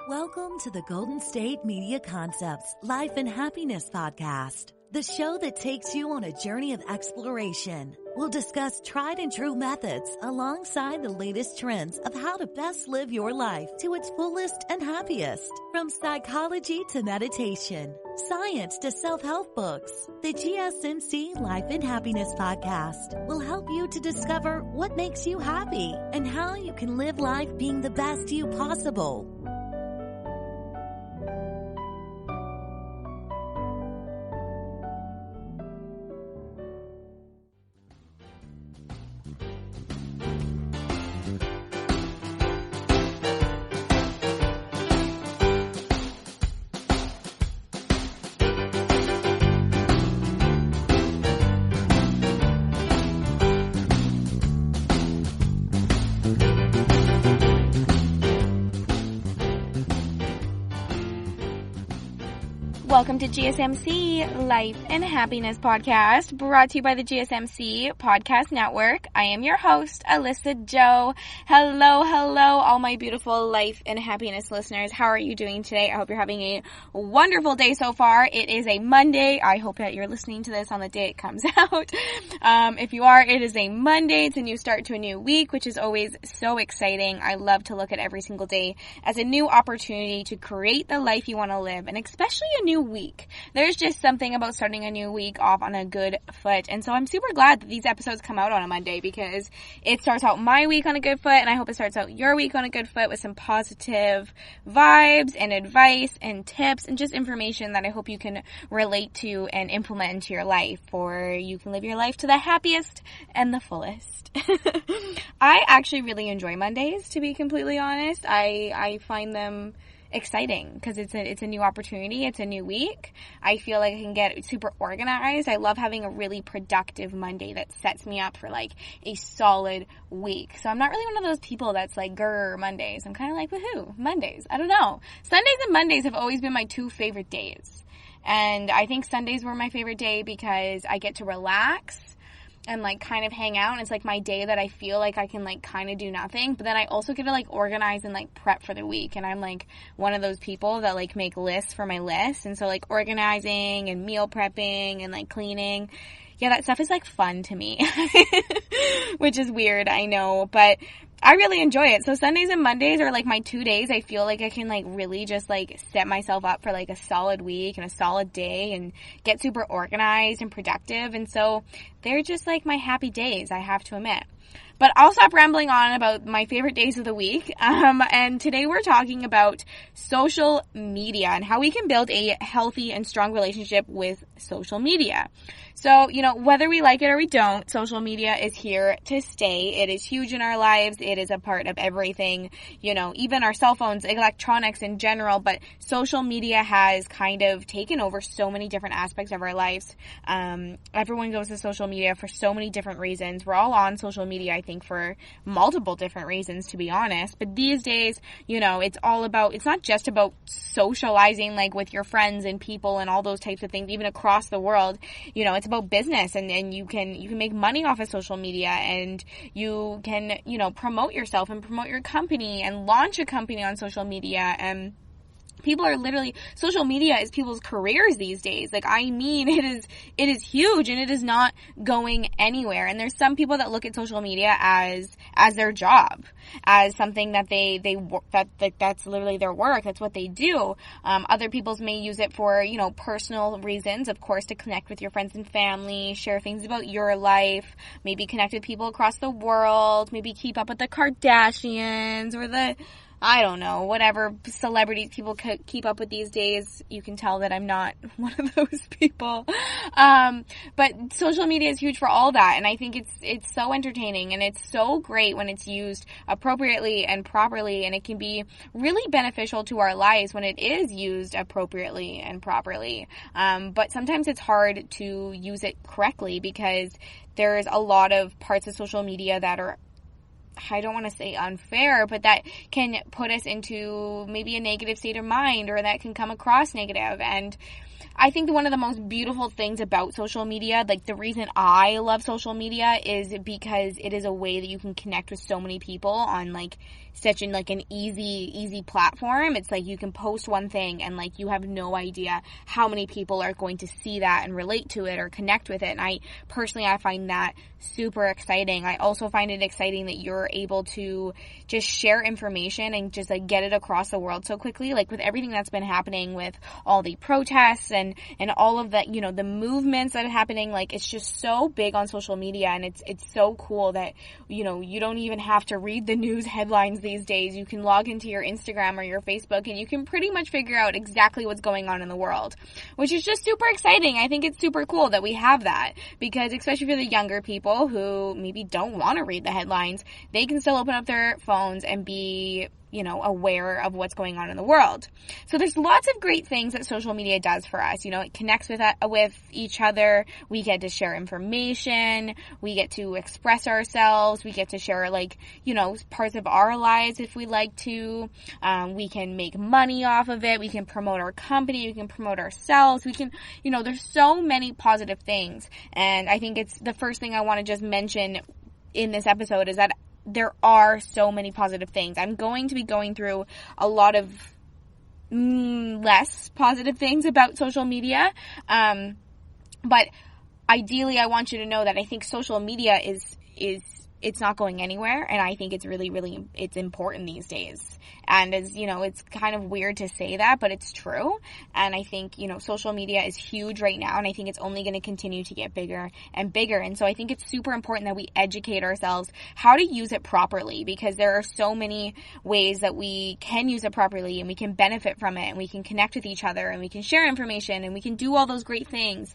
Welcome to the Golden State Media Concepts Life and Happiness Podcast, the show that takes you on a journey of exploration. We'll discuss tried and true methods alongside the latest trends of how to best live your life to its fullest and happiest. From psychology to meditation, science to self-help books, the GSMC Life and Happiness Podcast will help you to discover what makes you happy and how you can live life being the best you possible. Welcome to GSMC Life and Happiness Podcast, brought to you by the GSMC Podcast Network. I am your host, Alyssa Joe. Hello, all my beautiful life and happiness listeners. How are you doing today? I hope you're having a wonderful day so far. It is a Monday. I hope that you're listening to this on the day it comes out. If you are, it is a Monday. It's a new start to a new week, which is always so exciting. I love to look at every single day as a new opportunity to create the life you want to live, and especially a new week. There's just something about starting a new week off on a good foot, and so I'm super glad that these episodes come out on a Monday because it starts out my week on a good foot, and I hope it starts out your week on a good foot with some positive vibes and advice and tips and just information that I hope you can relate to and implement into your life, or you can live your life to the happiest and the fullest. I actually really enjoy Mondays, to be completely honest. I find them exciting because it's a new opportunity. It's a new week. I feel like I can get super organized. I love having a really productive Monday that sets me up for like a solid week. So I'm not really one of those people that's like grr Mondays. I'm kind of like woohoo Mondays. I don't know. Sundays and Mondays have always been my two favorite days. And I think Sundays were my favorite day because I get to relax and like kind of hang out, and it's like my day that I feel like I can like kind of do nothing, but then I also get to like organize and like prep for the week, and I'm like one of those people that like make lists for my list, and so like organizing and meal prepping and like cleaning, yeah, that stuff is like fun to me, which is weird, I know, but I really enjoy it. So Sundays and Mondays are like my 2 days. I feel like I can like really just like set myself up for like a solid week and a solid day and get super organized and productive. And so they're just like my happy days, I have to admit. But I'll stop rambling on about my favorite days of the week. And today we're talking about social media and how we can build a healthy and strong relationship with social media. So, you know, whether we like it or we don't, social media is here to stay. It is huge in our lives. It is a part of everything, you know, even our cell phones, electronics in general. But social media has kind of taken over so many different aspects of our lives. Everyone goes to social media for so many different reasons. We're all on social media, I think, for multiple different reasons, to be honest. But these days, you know, it's not just about socializing like with your friends and people and all those types of things, even across the world. You know, it's about business, and you can make money off of social media, and you can, you know, promote yourself and promote your company and launch a company on social media. And people are literally, social media is people's careers these days. Like, I mean, it is huge, and it is not going anywhere. And there's some people that look at social media as their job, as something that that's literally their work. That's what they do. Other people may use it for, you know, personal reasons, of course, to connect with your friends and family, share things about your life, maybe connect with people across the world, maybe keep up with the Kardashians or the, I don't know, whatever celebrities people keep up with these days. You can tell that I'm not one of those people. But social media is huge for all that. And I think it's so entertaining, and it's so great when it's used appropriately and properly. And it can be really beneficial to our lives when it is used appropriately and properly. But sometimes it's hard to use it correctly because there's a lot of parts of social media that are, I don't want to say unfair, but that can put us into maybe a negative state of mind, or that can come across negative. And I think one of the most beautiful things about social media, like the reason I love social media is because it is a way that you can connect with so many people on like such an like an easy platform. It's like you can post one thing and like you have no idea how many people are going to see that and relate to it or connect with it. And I find that super exciting. I also find it exciting that you're able to just share information and just like get it across the world so quickly. Like with everything that's been happening with all the protests and all of that, you know, the movements that are happening, like it's just so big on social media, and it's so cool that, you know, you don't even have to read the news headlines these days. You can log into your Instagram or your Facebook and you can pretty much figure out exactly what's going on in the world, which is just super exciting. I think it's super cool that we have that, because especially for the younger people who maybe don't want to read the headlines, they can still open up their phones and be, you know, aware of what's going on in the world. So there's lots of great things that social media does for us. You know, it connects with each other. We get to share information. We get to express ourselves. We get to share, like, you know, parts of our lives if we like to. We can make money off of it. We can promote our company. We can promote ourselves. We can, you know, there's so many positive things. And I think it's the first thing I want to just mention in this episode is that there are so many positive things. I'm going to be going through a lot of less positive things about social media. But ideally, I want you to know that I think social media is it's not going anywhere, and I think it's really it's important these days. And as you know, it's kind of weird to say that, but it's true. And I think, you know, social media is huge right now, and I think it's only going to continue to get bigger and bigger. And so I think it's super important that we educate ourselves how to use it properly, because there are so many ways that we can use it properly and we can benefit from it, and we can connect with each other, and we can share information, and we can do all those great things.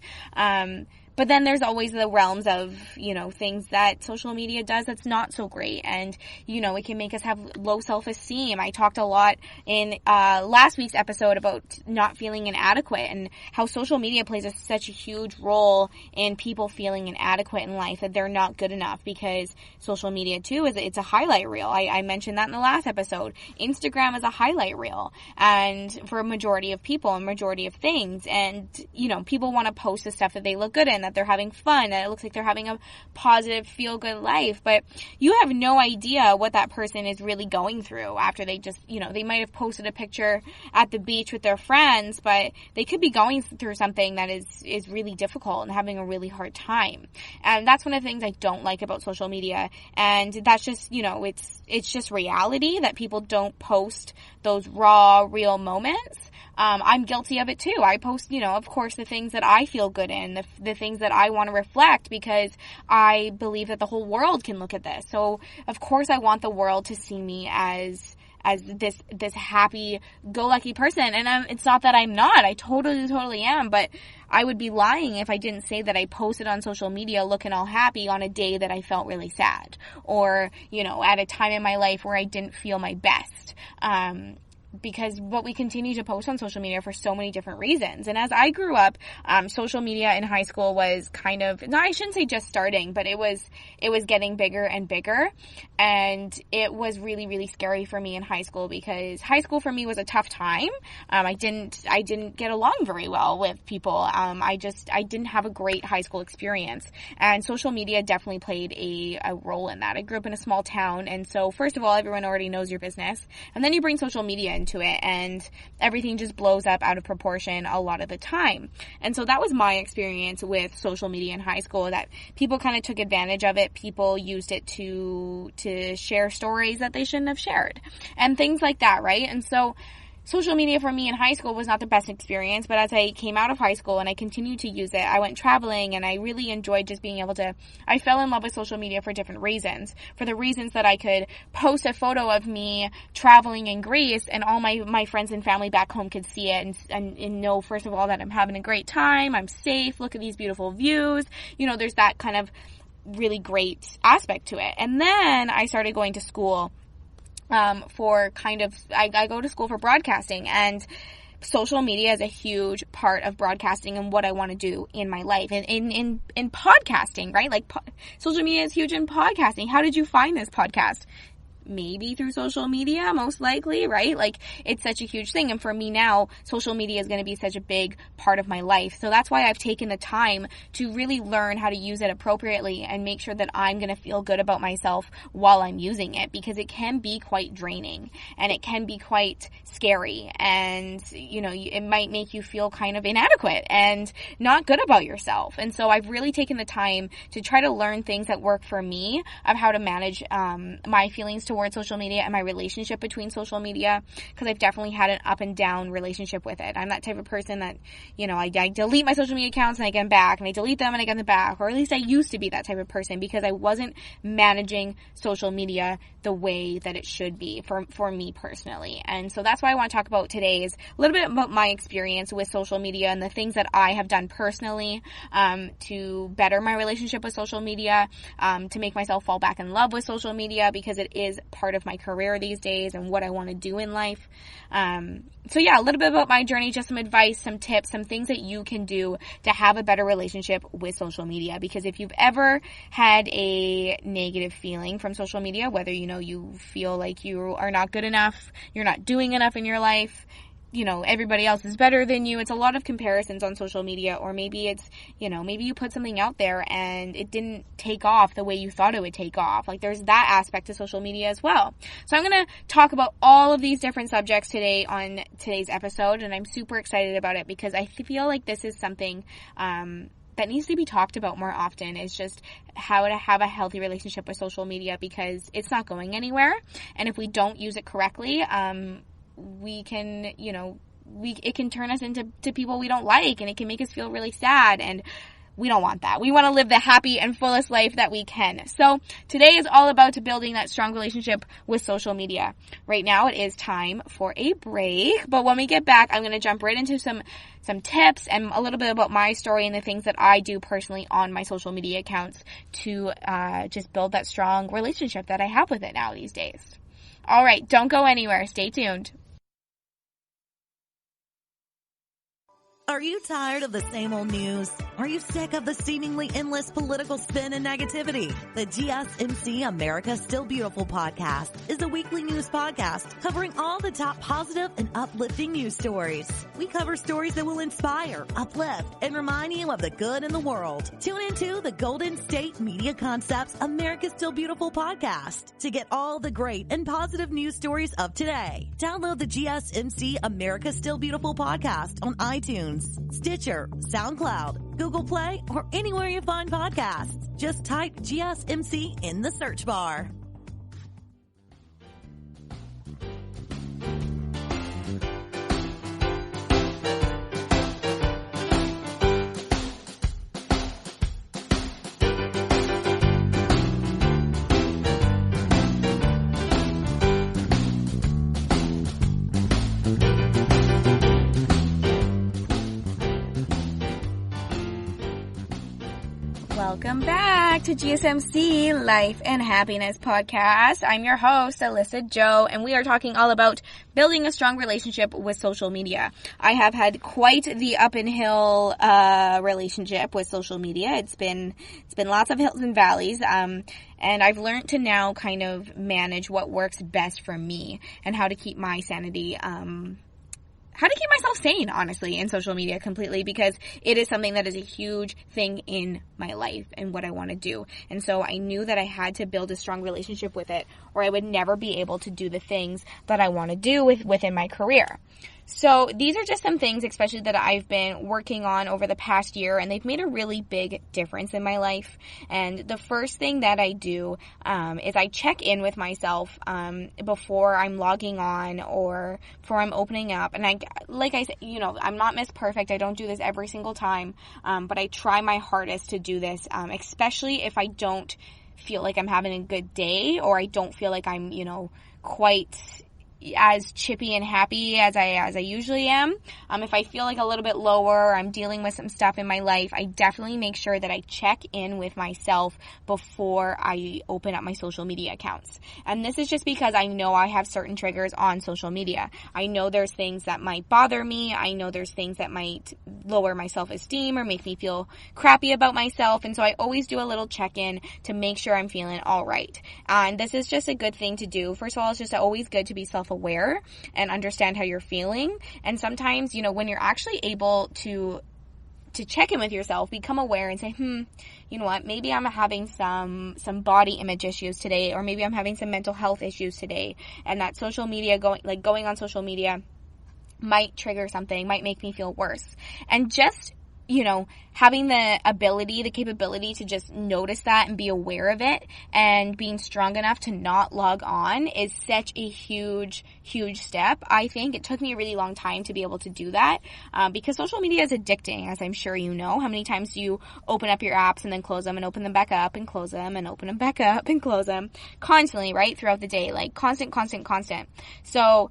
But then there's always the realms of, you know, things that social media does that's not so great. And, you know, it can make us have low self-esteem. I talked a lot in last week's episode about not feeling inadequate and how social media plays such a huge role in people feeling inadequate in life, that they're not good enough, because social media too it's a highlight reel. I mentioned that in the last episode. Instagram is a highlight reel, and for a majority of people and majority of things. And, you know, people want to post the stuff that they look good in, that they're having fun, and it looks like they're having a positive, feel-good life, but you have no idea what that person is really going through after they just, you know, they might have posted a picture at the beach with their friends, but they could be going through something that is really difficult and having a really hard time. And that's one of the things I don't like about social media, and that's just, you know, it's just reality that people don't post those raw, real moments. I'm guilty of it too. I post, you know, of course, the things that I feel good in, the things that I want to reflect, because I believe that the whole world can look at this. So, of course, I want the world to see me as this happy-go-lucky person. And it's not that I'm not. I totally am. But I would be lying if I didn't say that I posted on social media looking all happy on a day that I felt really sad, or, you know, at a time in my life where I didn't feel my best. Because what we continue to post on social media for so many different reasons. And as I grew up, social media in high school was kind of, no, I shouldn't say just starting, but it was getting bigger and bigger. And it was really scary for me in high school, because high school for me was a tough time. I didn't get along very well with people. I didn't have a great high school experience. And social media definitely played a role in that. I grew up in a small town. And so first of all, everyone already knows your business. And then you bring social media into it, and everything just blows up out of proportion a lot of the time. And so that was my experience with social media in high school, that people kind of took advantage of it. People used it to share stories that they shouldn't have shared and things like that, right? And so social media for me in high school was not the best experience, but as I came out of high school and I continued to use it, I went traveling, and I really enjoyed just being able to, I fell in love with social media for different reasons. For the reasons that I could post a photo of me traveling in Greece, and all my friends and family back home could see it and know, first of all, that I'm having a great time, I'm safe, look at these beautiful views. You know, there's that kind of really great aspect to it. And then I started going to school I go to school for broadcasting, and social media is a huge part of broadcasting and what I want to do in my life. And in podcasting, right? Like social media is huge in podcasting. How did you find this podcast? maybe through social media, most likely, right? Like, it's such a huge thing. And for me now, social media is going to be such a big part of my life. So that's why I've taken the time to really learn how to use it appropriately and make sure that I'm going to feel good about myself while I'm using it, because it can be quite draining and it can be quite scary, and it might make you feel kind of inadequate and not good about yourself. And so I've really taken the time to try to learn things that work for me of how to manage my feelings towards social media and my relationship between social media, because I've definitely had an up and down relationship with it. I'm that type of person that, I delete my social media accounts and I get them back, and I delete them and I get them back, or at least I used to be that type of person, because I wasn't managing social media the way that it should be for me personally. And so that's why I want to talk about today, is a little bit about my experience with social media and the things that I have done personally to better my relationship with social media, to make myself fall back in love with social media, because it is part of my career these days and what I want to do in life. So yeah, a little bit about my journey, just some advice, some tips, some things that you can do to have a better relationship with social media. Because if you've ever had a negative feeling from social media, whether you feel like you are not good enough, you're not doing enough in your life, everybody else is better than you. It's a lot of comparisons on social media, or maybe it's, maybe you put something out there and it didn't take off the way you thought it would take off. Like, there's that aspect to social media as well. So I'm going to talk about all of these different subjects today on today's episode, and I'm super excited about it because I feel like this is something, that needs to be talked about more often, is just how to have a healthy relationship with social media, because it's not going anywhere. And if we don't use it correctly, we can, it can turn us into people we don't like, and it can make us feel really sad, and we don't want that. We want to live the happy and fullest life that we can. So today is all about building that strong relationship with social media. Right now it is time for a break, but when we get back, I'm going to jump right into some tips and a little bit about my story and the things that I do personally on my social media accounts to just build that strong relationship that I have with it now these days. All right, don't go anywhere. Stay tuned. Are you tired of the same old news? Are you sick of the seemingly endless political spin and negativity? The GSMC America Still Beautiful podcast is a weekly news podcast covering all the top positive and uplifting news stories. We cover stories that will inspire, uplift, and remind you of the good in the world. Tune into the Golden State Media Concepts America Still Beautiful podcast to get all the great and positive news stories of today. Download the GSMC America Still Beautiful podcast on iTunes, Stitcher, SoundCloud, Google Play, or anywhere you find podcasts. Just type GSMC in the search bar. Welcome back to GSMC Life and Happiness Podcast. I'm your host, Alyssa Joe, and we are talking all about building a strong relationship with social media. I have had quite the up and hill relationship with social media. It's been lots of hills and valleys, and I've learned to now kind of manage what works best for me and how to keep my sanity, how to keep myself sane, honestly, in social media completely, because it is something that is a huge thing in my life and what I want to do. And so I knew that I had to build a strong relationship with it, or I would never be able to do the things that I want to do within my career. So these are just some things, especially that I've been working on over the past year, and they've made a really big difference in my life. And the first thing that I do is I check in with myself before I'm logging on or before I'm opening up. And like I said, I'm not Miss Perfect. I don't do this every single time, but I try my hardest to do this, especially if I don't feel like I'm having a good day, or I don't feel like I'm, quite as chippy and happy as I usually am. If I feel like a little bit lower, I'm dealing with some stuff in my life, I definitely make sure that I check in with myself before I open up my social media accounts. And this is just because I know I have certain triggers on social media. I know there's things that might bother me. I know there's things that might lower my self-esteem or make me feel crappy about myself. And so I always do a little check-in to make sure I'm feeling all right. And this is just a good thing to do. First of all, it's just always good to be self-aware and understand how you're feeling. And sometimes, when you're actually able to check in with yourself, become aware and say, you know what, maybe I'm having some body image issues today, or maybe I'm having some mental health issues today, and that social media, going on social media might trigger something, might make me feel worse. And just, having the capability to just notice that and be aware of it, and being strong enough to not log on is such a huge, huge step. I think it took me a really long time to be able to do that, because social media is addicting, as I'm sure you know. How many times do you open up your apps and then close them and open them back up and close them and open them back up and close them constantly, right? Throughout the day, like constant. So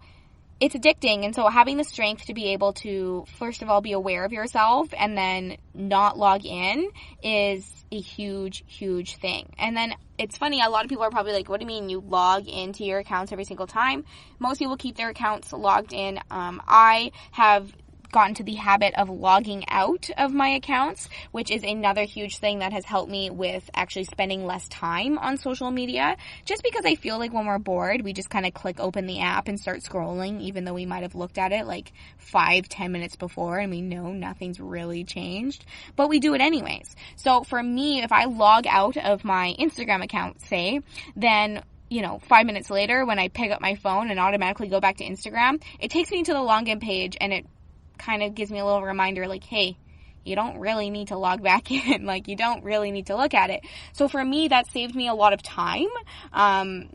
it's addicting. And so having the strength to be able to, first of all, be aware of yourself and then not log in is a huge, huge thing. And then it's funny, a lot of people are probably like, what do you mean you log into your accounts every single time? Most people keep their accounts logged in. I have gotten to the habit of logging out of my accounts, which is another huge thing that has helped me with actually spending less time on social media, just because I feel like when we're bored, we just kind of click open the app and start scrolling, even though we might have looked at it like 5-10 minutes before and we know nothing's really changed, but we do it anyways. So for me, if I log out of my Instagram account, say, then 5 minutes later when I pick up my phone and automatically go back to Instagram, it takes me to the login page and it kind of gives me a little reminder like, hey, you don't really need to log back in. Like, you don't really need to look at it. So for me, that saved me a lot of time,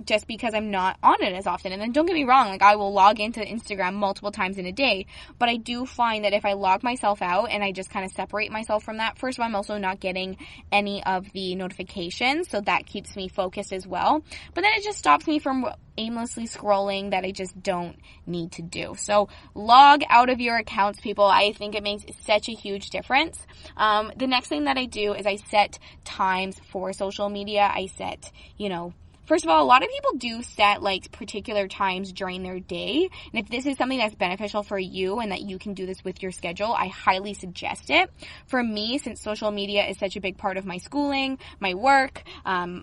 just because I'm not on it as often. And then don't get me wrong, like I will log into Instagram multiple times in a day, but I do find that if I log myself out and I just kind of separate myself from that, first of all, I'm also not getting any of the notifications, so that keeps me focused as well. But then it just stops me from aimlessly scrolling that I just don't need to do. So log out of your accounts, people. I think it makes such a huge difference. The next thing that I do is I set times for social media. I set, first of all, a lot of people do set like particular times during their day. And if this is something that's beneficial for you and that you can do this with your schedule, I highly suggest it. For me, since social media is such a big part of my schooling, my work,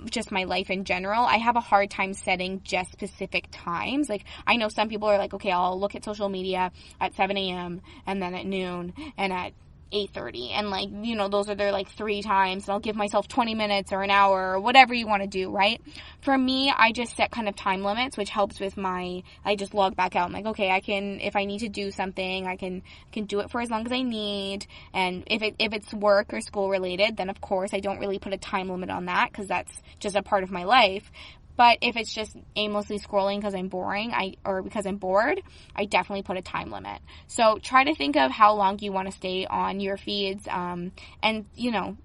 just my life in general, I have a hard time setting just specific times. Like, I know some people are like, okay, I'll look at social media at 7 a.m. and then at noon and at 8:30, and those are their 3 times, and I'll give myself 20 minutes or an hour or whatever you want to do, right? For me, I just set kind of time limits, which helps with I just log back out. I'm like, okay, I can, if I need to do something, I can do it for as long as I need. And if it's work or school related, then of course I don't really put a time limit on that, because that's just a part of my life. But if it's just aimlessly scrolling because I'm because I'm bored, I definitely put a time limit. So try to think of how long you want to stay on your feeds, and,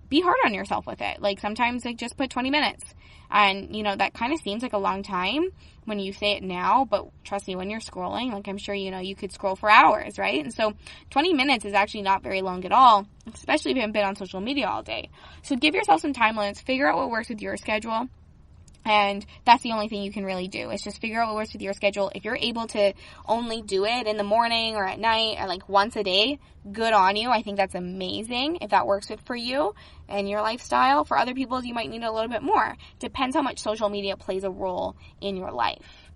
be hard on yourself with it. Like, sometimes just put 20 minutes. And, that kind of seems like a long time when you say it now, but trust me, when you're scrolling, I'm sure you could scroll for hours, right? And so 20 minutes is actually not very long at all, especially if you haven't been on social media all day. So give yourself some time limits, figure out what works with your schedule. And that's the only thing you can really do, is just figure out what works with your schedule. If you're able to only do it in the morning or at night or once a day, good on you. I think that's amazing if that works for you and your lifestyle. For other people, you might need a little bit more. Depends how much social media plays a role in your life.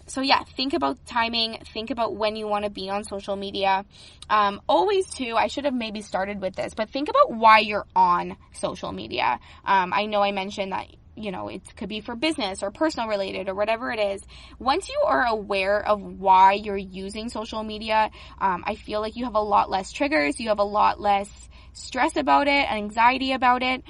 So yeah, think about timing, think about when you want to be on social media. Always too, I should have maybe started with this, but think about why you're on social media. I know I mentioned that it could be for business or personal related or whatever it is. Once you are aware of why you're using social media, I feel like you have a lot less triggers, you have a lot less stress about it, anxiety about it.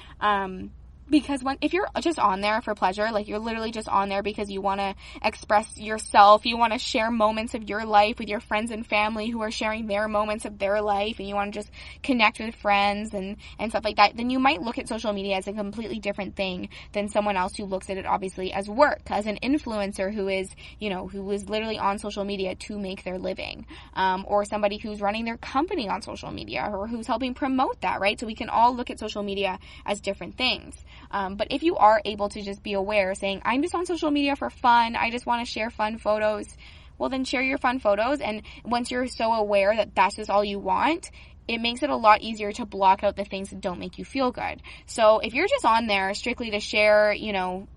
Because if you're just on there for pleasure, you're literally just on there because you want to express yourself, you want to share moments of your life with your friends and family who are sharing their moments of their life, and you want to just connect with friends and stuff like that, then you might look at social media as a completely different thing than someone else who looks at it obviously as work, as an influencer who is literally on social media to make their living, or somebody who's running their company on social media or who's helping promote that, right? So we can all look at social media as different things. But if you are able to just be aware, saying, I'm just on social media for fun, I just want to share fun photos, well then share your fun photos. And once you're so aware that that's just all you want, it makes it a lot easier to block out the things that don't make you feel good. So if you're just on there strictly to share,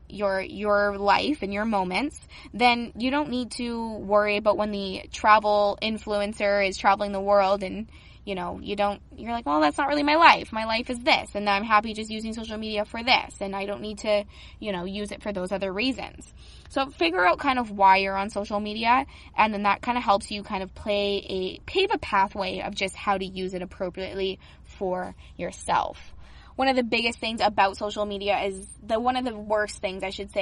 your life and your moments, then you don't need to worry about when the travel influencer is traveling the world and, you're like, well, that's not really my life. My life is this, and I'm happy just using social media for this, and I don't need to, use it for those other reasons. So figure out kind of why you're on social media, and then that kind of helps you kind of pave a pathway of just how to use it appropriately for yourself. One of the biggest things about social media is one of the worst things biggest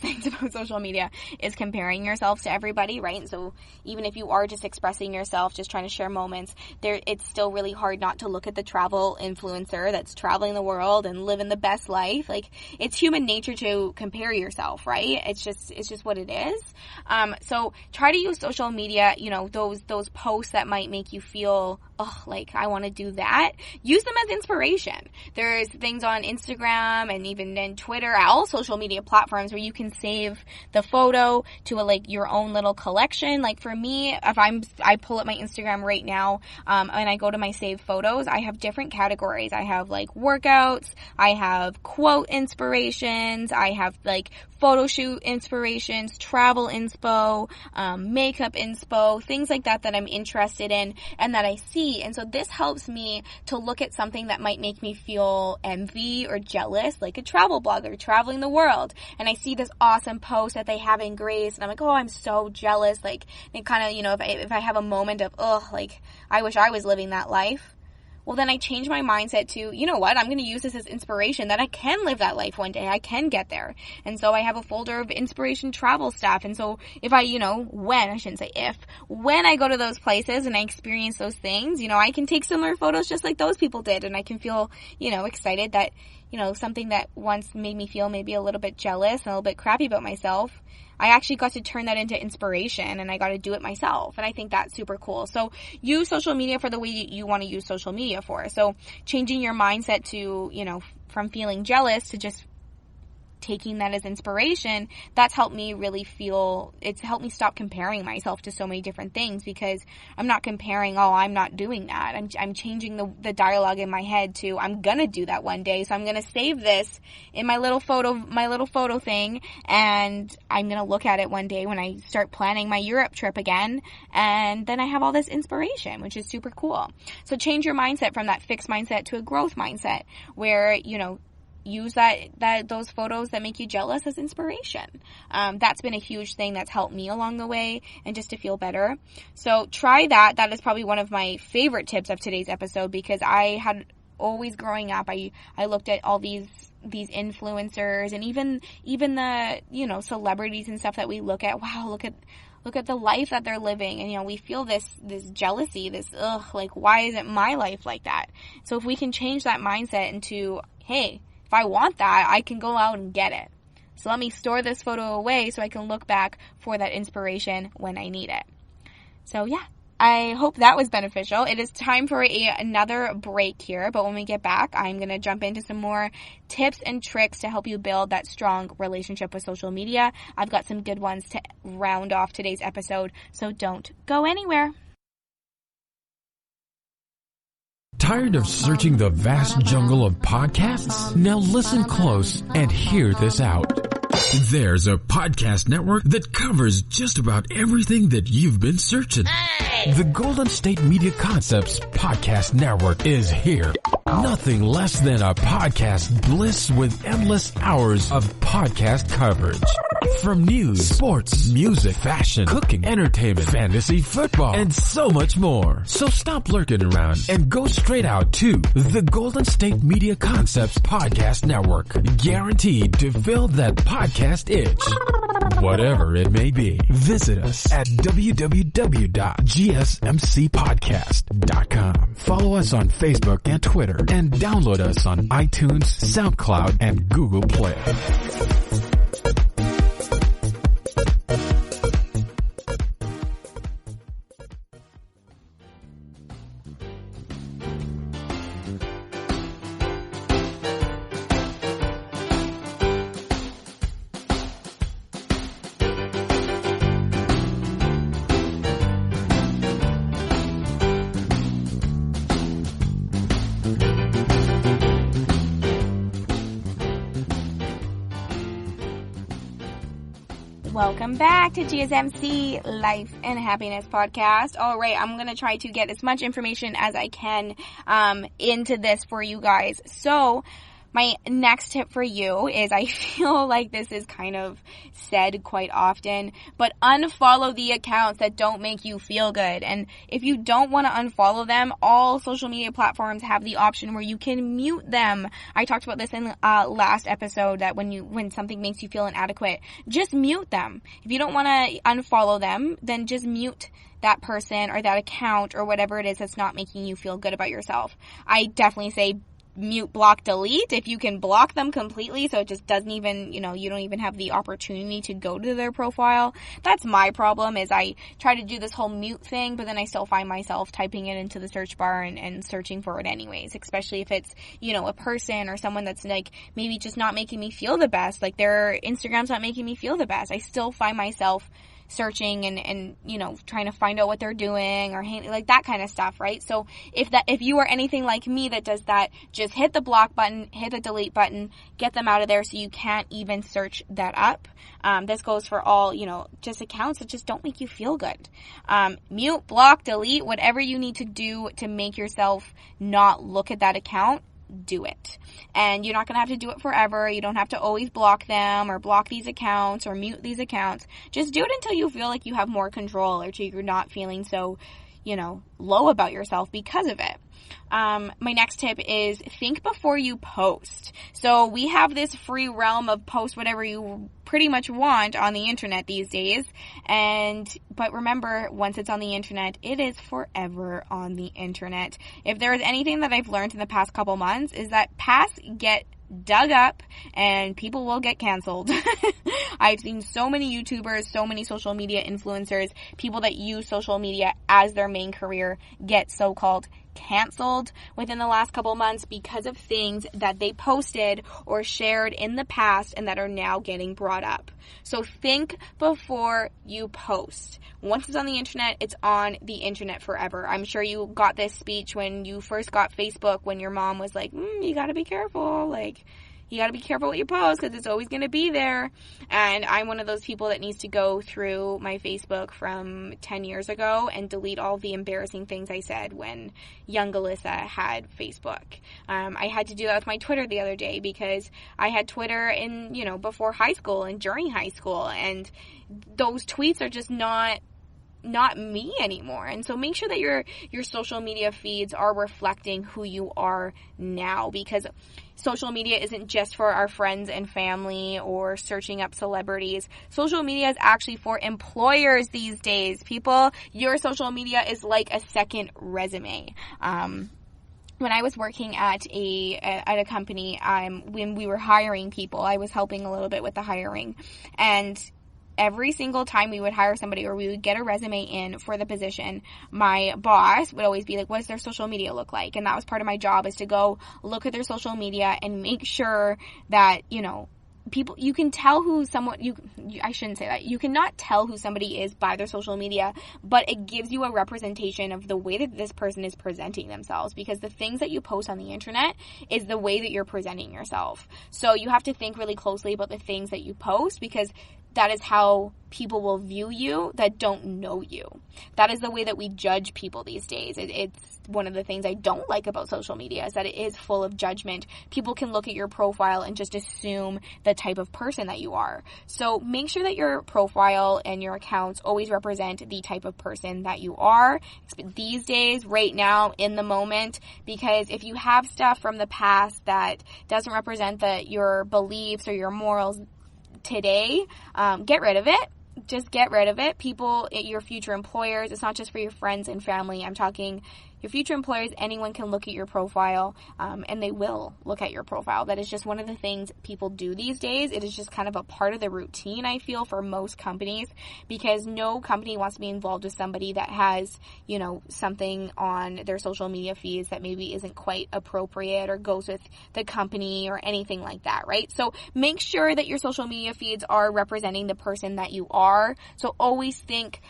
things about social media is comparing yourself to everybody, right? And so even if you are just expressing yourself, just trying to share moments, it's still really hard not to look at the travel influencer that's traveling the world and living the best life. Like, it's human nature to compare yourself, right? It's just what it is. So try to use social media, those posts that might make you feel, like I want to do that. Use them as inspiration. There's things on Instagram and even in Twitter, all social media platforms where you can save the photo to your own little collection. Like for me, if I pull up my Instagram right now, and I go to my saved photos, I have different categories. I have workouts, I have quote inspirations, I have photo shoot inspirations, travel inspo, makeup inspo, things like that I'm interested in and that I see. And so this helps me to look at something that might make me feel envy or jealous, like a travel blogger traveling the world. And I see this awesome post that they have in Grace, and I'm like, oh, I'm so jealous. It kind of, if I have a moment of, I wish I was living that life. Well, then I change my mindset to, you know what, I'm going to use this as inspiration that I can live that life one day. I can get there. And so I have a folder of inspiration travel stuff. And so if when I go to those places and I experience those things, I can take similar photos just like those people did. And I can feel, excited that, something that once made me feel maybe a little bit jealous and a little bit crappy about myself, I actually got to turn that into inspiration, and I got to do it myself. And I think that's super cool. So use social media for the way you want to use social media for. So changing your mindset to, from feeling jealous to just taking that as inspiration, that's helped me it's helped me stop comparing myself to so many different things, because I'm not comparing, I'm not doing that. I'm changing the dialogue in my head to, I'm gonna do that one day, so I'm gonna save this in my little photo thing, and I'm gonna look at it one day when I start planning my Europe trip again, and then I have all this inspiration, which is super cool. So change your mindset from that fixed mindset to a growth mindset, where, use those photos that make you jealous as inspiration. That's been a huge thing that's helped me along the way, and just to feel better. So try that. That is probably one of my favorite tips of today's episode, because I had always growing up, I looked at all these influencers and even the, celebrities and stuff that we look at. Wow, look at the life that they're living. And, we feel this jealousy, why isn't my life like that? So if we can change that mindset into, hey, if I want that, I can go out and get it. So let me store this photo away so I can look back for that inspiration when I need it. So yeah, I hope that was beneficial. It is time for another break here, but when we get back, I'm going to jump into some more tips and tricks to help you build that strong relationship with social media. I've got some good ones to round off today's episode, so don't go anywhere. Tired of searching the vast jungle of podcasts? Now listen close and hear this out. There's a podcast network that covers just about everything that you've been searching. Hey! The Golden State Media Concepts Podcast Network is here. Nothing less than a podcast bliss with endless hours of podcast coverage. From news, sports, music, fashion, cooking, entertainment, fantasy, football, and so much more. So stop lurking around and go straight out to the Golden State Media Concepts Podcast Network. Guaranteed to fill that podcast itch. Whatever it may be. Visit us at www.gsmcpodcast.com. Follow us on Facebook and Twitter, and download us on iTunes, SoundCloud, and Google Play. Welcome back to GSMC Life and Happiness Podcast. All right, I'm going to try to get as much information as I can into this for you guys. So, my next tip for you is, I feel like this is kind of said quite often, but unfollow the accounts that don't make you feel good. And if you don't want to unfollow them, all social media platforms have the option where you can mute them. I talked about this in last episode, that when something makes you feel inadequate, just mute them. If you don't want to unfollow them, then just mute that person or that account or whatever it is that's not making you feel good about yourself. I definitely say mute, block, delete if you can block them completely, so it just doesn't even, you don't even have the opportunity to go to their profile. That's my problem, is I try to do this whole mute thing, but then I still find myself typing it into the search bar and searching for it anyways, especially if it's, a person or someone that's like maybe just not making me feel the best, like their Instagram's not making me feel the best. I still find myself searching and trying to find out what they're doing or like that kind of stuff, right? So if you are anything like me that does that, just hit the block button, hit the delete button, get them out of there so you can't even search that up. This goes for all, just accounts that just don't make you feel good. Mute, block, delete, whatever you need to do to make yourself not look at that account, do it. And you're not going to have to do it forever. You don't have to always block them or block these accounts or mute these accounts. Just do it until you feel like you have more control, or until you're not feeling so, low about yourself because of it. My next tip is think before you post. So we have this free realm of post whatever you pretty much want on the internet these days. But remember, once it's on the internet, it is forever on the internet. If there is anything that I've learned in the past couple months, is that past get dug up and people will get canceled. I've seen so many YouTubers, so many social media influencers, people that use social media as their main career, get so-called canceled within the last couple months because of things that they posted or shared in the past and that are now getting brought up. So think before you post. Once it's on the internet, it's on the internet forever. I'm sure you got this speech when you first got Facebook, when your mom was like, you gotta be careful, you gotta be careful what you post because it's always gonna be there. And I'm one of those people that needs to go through my Facebook from 10 years ago and delete all the embarrassing things I said when young Alyssa had Facebook. I had to do that with my Twitter the other day because I had Twitter in, before high school and during high school, and those tweets are just not me anymore. And so make sure that your social media feeds are reflecting who you are now, because social media isn't just for our friends and family or searching up celebrities. Social media is actually for employers these days. People, your social media is like a second resume. When I was working at a company, when we were hiring people, I was helping a little bit with the hiring, and every single time we would hire somebody or we would get a resume in for the position, my boss would always be like, what does their social media look like? And that was part of my job, is to go look at their social media and make sure that, people, you can tell who someone, I shouldn't say that. You cannot tell who somebody is by their social media, but it gives you a representation of the way that this person is presenting themselves, because the things that you post on the internet is the way that you're presenting yourself. So you have to think really closely about the things that you post, because that is how people will view you that don't know you. That is the way that we judge people these days. It's one of the things I don't like about social media, is that it is full of judgment. People can look at your profile and just assume the type of person that you are. So make sure that your profile and your accounts always represent the type of person that you are these days, right now, in the moment. Because if you have stuff from the past that doesn't represent your beliefs or your morals today, get rid of it. Just get rid of it. People, your future employers, it's not just for your friends and family. I'm talking your future employers. Anyone can look at your profile, and they will look at your profile. That is just one of the things people do these days. It is just kind of a part of the routine, I feel, for most companies, because no company wants to be involved with somebody that has, something on their social media feeds that maybe isn't quite appropriate or goes with the company or anything like that, right? So make sure that your social media feeds are representing the person that you are. So always think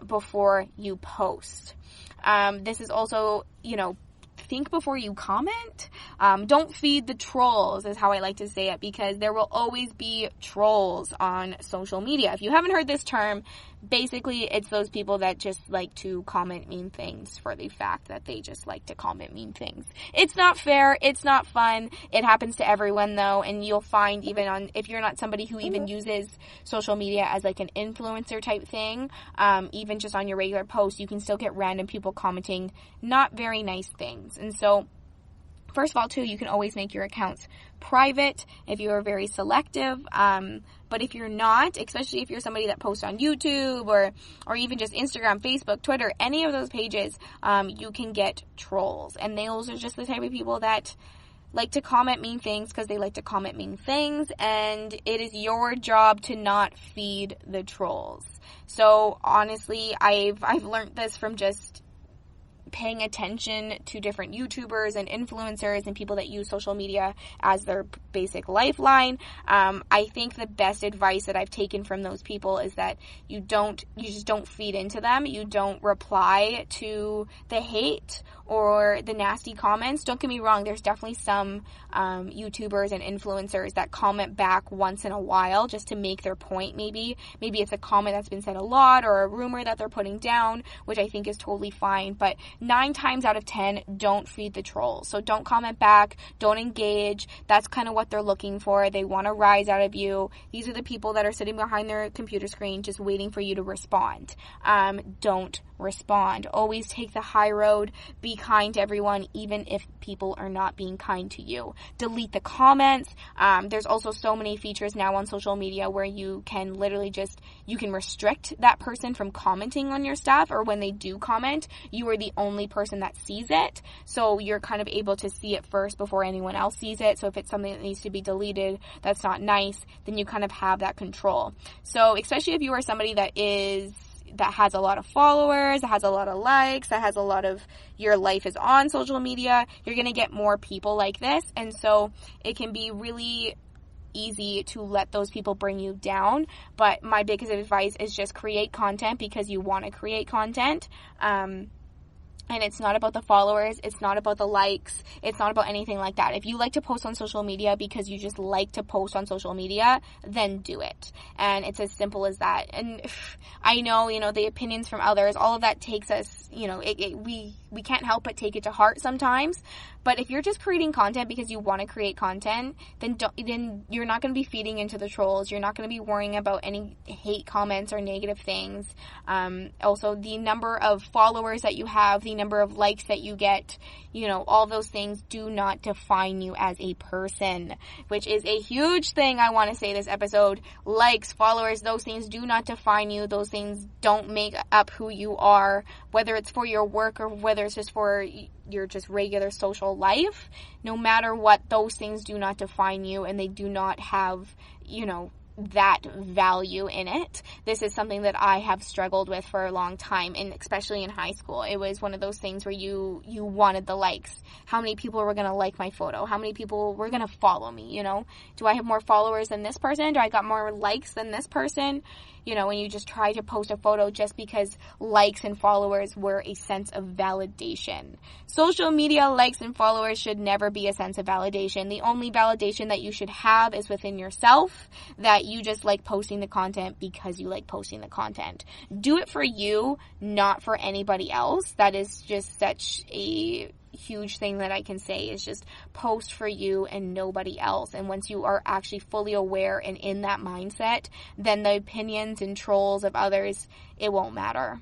before you post. This is also, think before you comment. Don't feed the trolls is how I like to say it, because there will always be trolls on social media. If you haven't heard this term, basically it's those people that just like to comment mean things for the fact that they just like to comment mean things. It's not fair. It's not fun. It happens to everyone though, and you'll find even on, if you're not somebody who even uses social media as like an influencer type thing, even just on your regular post, you can still get random people commenting not very nice things. And so first of all, too, you can always make your accounts private if you are very selective. But if you're not, especially if you're somebody that posts on YouTube or even just Instagram, Facebook, Twitter, any of those pages, you can get trolls. And those are just the type of people that like to comment mean things because they like to comment mean things. And it is your job to not feed the trolls. So honestly, I've learned this from just paying attention to different YouTubers and influencers and people that use social media as their basic lifeline. I think the best advice that I've taken from those people is that you just don't feed into them. You don't reply to the hate or the nasty comments. Don't get me wrong, there's definitely some YouTubers and influencers that comment back once in a while just to make their point. Maybe it's a comment that's been said a lot or a rumor that they're putting down, which I think is totally fine. But 9 times out of 10, don't feed the trolls. So don't comment back, don't engage. That's kind of what they're looking for. They want a rise out of you. These are the people that are sitting behind their computer screen just waiting for you to respond. Don't respond. Always take the high road. Be kind to everyone, even if people are not being kind to you. Delete the comments. There's also so many features now on social media where you can literally you can restrict that person from commenting on your stuff, or when they do comment, you are the only person that sees it. So you're kind of able to see it first before anyone else sees it. So if it's something that needs to be deleted, that's not nice, then you kind of have that control. So especially if you are somebody that has a lot of followers, that has a lot of likes, that has a lot of your life is on social media, you're going to get more people like this. And so it can be really easy to let those people bring you down. But my biggest advice is just create content because you want to create content. And it's not about the followers, it's not about the likes, it's not about anything like that. If you like to post on social media because you just like to post on social media, then do it. And it's as simple as that. And I know, the opinions from others, all of that takes us, we can't help but take it to heart sometimes. But if you're just creating content because you want to create content, then you're not going to be feeding into the trolls. You're not going to be worrying about any hate comments or negative things. Also, the number of followers that you have, the number of likes that you get, all those things do not define you as a person, which is a huge thing I want to say this episode. Likes, followers, those things do not define you. Those things don't make up who you are, whether it's for your work or whether it's just for your just regular social life. No matter what, those things do not define you, and they do not have, that value in it. This is something that I have struggled with for a long time, and especially in high school. It was one of those things where you wanted the likes. How many people were going to like my photo? How many people were going to follow me? Do I have more followers than this person? Do I got more likes than this person? And you just try to post a photo just because likes and followers were a sense of validation. Social media likes and followers should never be a sense of validation. The only validation that you should have is within yourself, that you just like posting the content because you like posting the content. Do it for you, not for anybody else. That is just such a huge thing that I can say, is just post for you and nobody else. And once you are actually fully aware and in that mindset, then the opinions and trolls of others, it won't matter.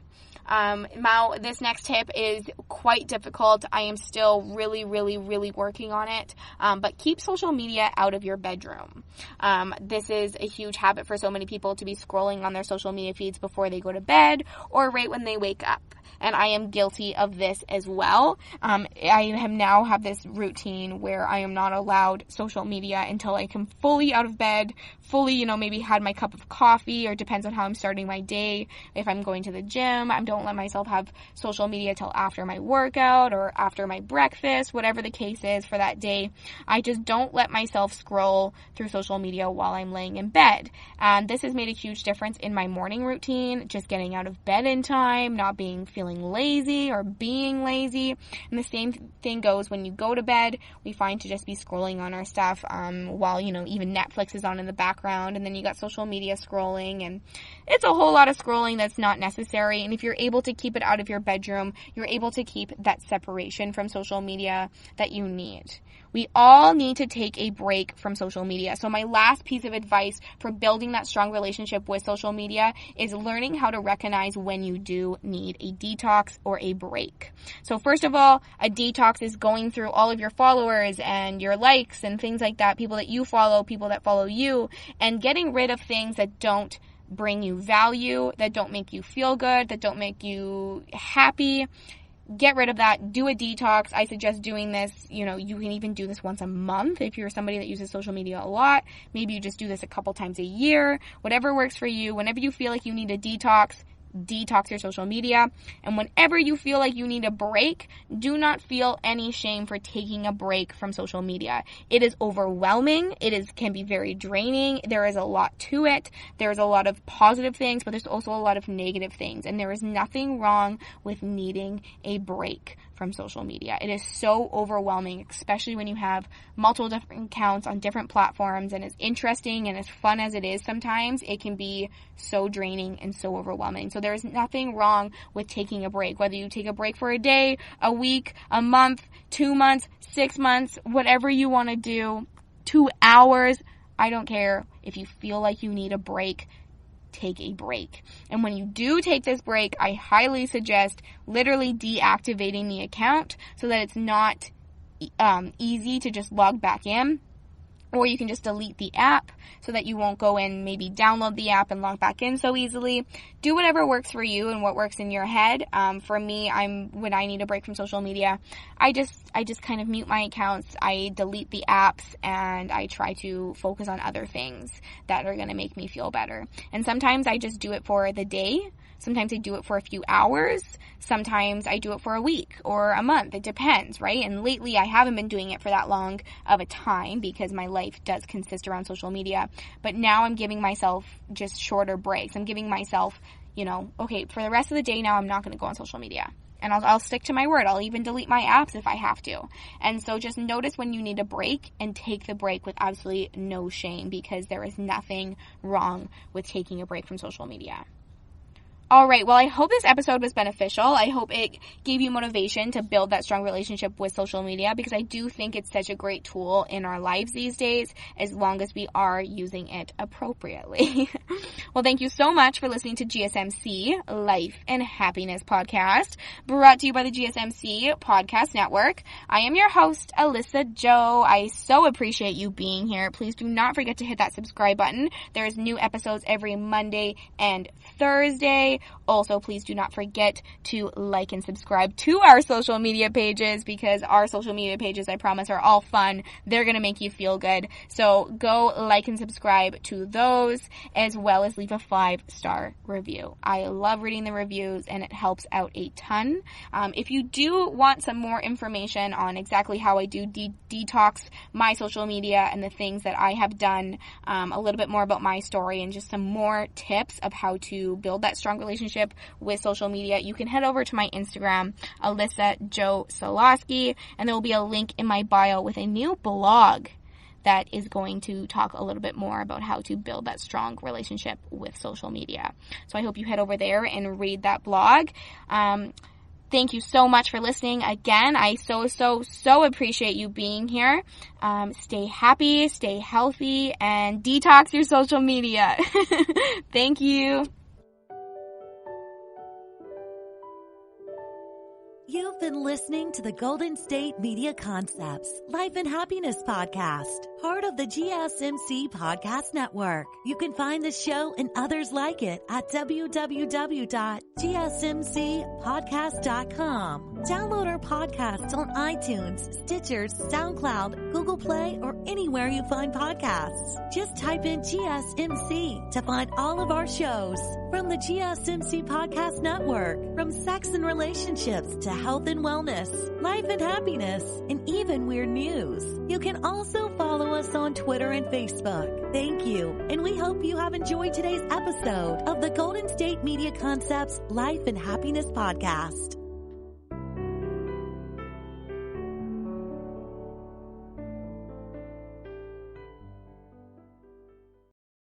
Now, this next tip is quite difficult. I am still really, really, really working on it. But keep social media out of your bedroom. This is a huge habit for so many people, to be scrolling on their social media feeds before they go to bed or right when they wake up. And I am guilty of this as well. I have this routine where I am not allowed social media until I come fully out of bed, fully, maybe had my cup of coffee, or depends on how I'm starting my day. If I'm going to the gym, I'm don't let myself have social media till after my workout or after my breakfast, whatever the case is for that day. I just don't let myself scroll through social media while I'm laying in bed. And this has made a huge difference in my morning routine, just getting out of bed in time, not feeling lazy or being lazy. And the same thing goes when you go to bed. We find to just be scrolling on our stuff while, even Netflix is on in the background, and then you got social media scrolling, and it's a whole lot of scrolling that's not necessary. And if you're able to keep it out of your bedroom, you're able to keep that separation from social media that you need. We all need to take a break from social media. So my last piece of advice for building that strong relationship with social media is learning how to recognize when you do need a detox or a break. So first of all, a detox is going through all of your followers and your likes and things like that, people that you follow, people that follow you, and getting rid of things that don't bring you value, that don't make you feel good, that don't make you happy. Get rid of that. Do a detox. I suggest doing this, you can even do this once a month if you're somebody that uses social media a lot. Maybe you just do this a couple times a year. Whatever works for you. Whenever you feel like you need a detox your social media. And whenever you feel like you need a break, do not feel any shame for taking a break from social media. It is overwhelming. Can be very draining. There is a lot to it. There's a lot of positive things, but there's also a lot of negative things. And there is nothing wrong with needing a break from social media. It is so overwhelming, especially when you have multiple different accounts on different platforms, and as interesting and as fun as it is sometimes, it can be so draining and so overwhelming. So there's nothing wrong with taking a break, whether you take a break for a day, a week, a month, 2 months, 6 months, whatever you want to do, 2 hours, I don't care. If you feel like you need a break, take a break. And when you do take this break, I highly suggest literally deactivating the account so that it's not easy to just log back in. Or you can just delete the app so that you won't go and maybe download the app and log back in so easily. Do whatever works for you and what works in your head. For me, when I need a break from social media, I just kind of mute my accounts. I delete the apps and I try to focus on other things that are going to make me feel better. And sometimes I just do it for the day. Sometimes I do it for a few hours. Sometimes I do it for a week or a month. It depends, right? And lately I haven't been doing it for that long of a time because my life does consist around social media. But now I'm giving myself just shorter breaks. I'm giving myself, okay, for the rest of the day now I'm not going to go on social media. And I'll stick to my word. I'll even delete my apps if I have to. And so just notice when you need a break and take the break with absolutely no shame, because there is nothing wrong with taking a break from social media. All right, well, I hope this episode was beneficial. I hope it gave you motivation to build that strong relationship with social media, because I do think it's such a great tool in our lives these days, as long as we are using it appropriately. Well, thank you so much for listening to GSMC Life and Happiness Podcast, brought to you by the GSMC Podcast Network. I am your host, Alyssa Joe. I so appreciate you being here. Please do not forget to hit that subscribe button. There's new episodes every Monday and Thursday. Also, please do not forget to like and subscribe to our social media pages, because our social media pages, I promise, are all fun. They're going to make you feel good. So go like and subscribe to those, as well as leave a 5-star review. I love reading the reviews and it helps out a ton. If you do want some more information on exactly how I do detox my social media and the things that I have done, a little bit more about my story and just some more tips of how to build that strong relationship with social media, you can head over to my Instagram, Alyssa Joe Solosky, and there will be a link in my bio with a new blog that is going to talk a little bit more about how to build that strong relationship with social media. So I hope you head over there and read that blog. Thank you so much for listening. Again, I so appreciate you being here. Stay happy, stay healthy, and detox your social media. Thank you. You've been listening to the Golden State Media Concepts Life and Happiness Podcast, part of the GSMC Podcast Network. You can find the show and others like it at www.gsmcpodcast.com. Download our podcasts on iTunes, Stitcher, SoundCloud, Google Play, or anywhere you find podcasts. Just type in GSMC to find all of our shows. From the GSMC Podcast Network, from sex and relationships to health and wellness, life and happiness, and even weird news. You can also follow us on Twitter and Facebook. Thank you, and we hope you have enjoyed today's episode of the Golden State Media Concepts Life and Happiness Podcast.